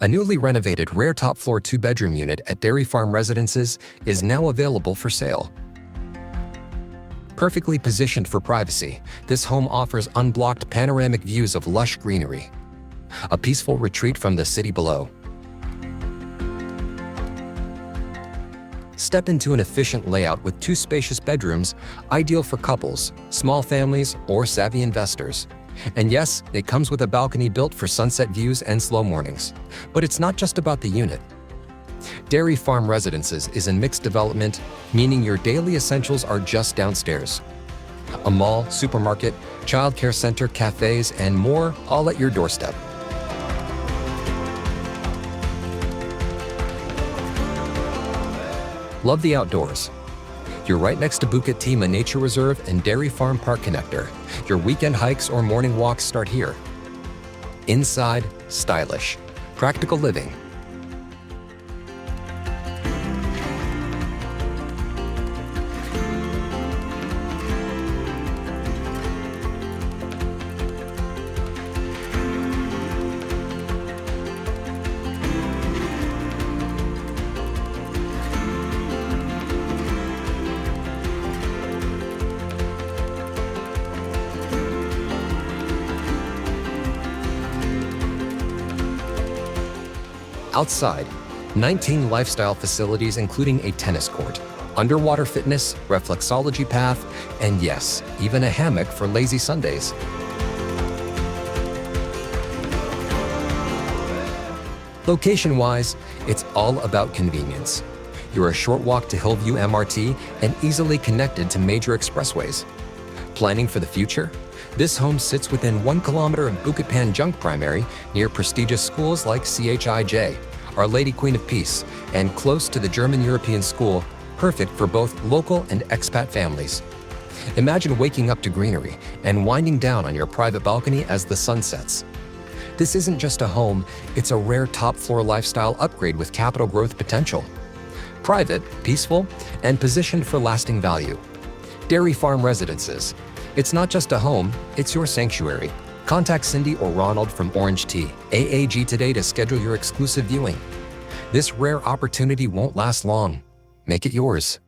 A newly renovated rare top-floor two-bedroom unit at Dairy Farm Residences is now available for sale. Perfectly positioned for privacy, this home offers unblocked panoramic views of lush greenery, a peaceful retreat from the city below. Step into an efficient layout with 2 spacious bedrooms, ideal for couples, small families, or savvy investors. And yes, it comes with a balcony built for sunset views and slow mornings. But it's not just about the unit. Dairy Farm Residences is in mixed development, meaning your daily essentials are just downstairs. A mall, supermarket, childcare center, cafes, and more, all at your doorstep. Love the outdoors? You're right next to Bukit Timah Nature Reserve and Dairy Farm Park Connector. Your weekend hikes or morning walks start here. Inside, stylish, practical living. Outside, 19 lifestyle facilities including a tennis court, underwater fitness, reflexology path, and yes, even a hammock for lazy Sundays. Location-wise, it's all about convenience. You're a short walk to Hillview MRT and easily connected to major expressways. Planning for the future? This home sits within 1 kilometer of Bukit Panjang Primary, near prestigious schools like CHIJ, Our Lady Queen of Peace, and close to the German-European school, perfect for both local and expat families. Imagine waking up to greenery and winding down on your private balcony as the sun sets. This isn't just a home, it's a rare top-floor lifestyle upgrade with capital growth potential. Private, peaceful, and positioned for lasting value. Dairy Farm Residences. It's not just a home, it's your sanctuary. Contact Cindy or Ronald from Orange Tea, AAG today to schedule your exclusive viewing. This rare opportunity won't last long. Make it yours.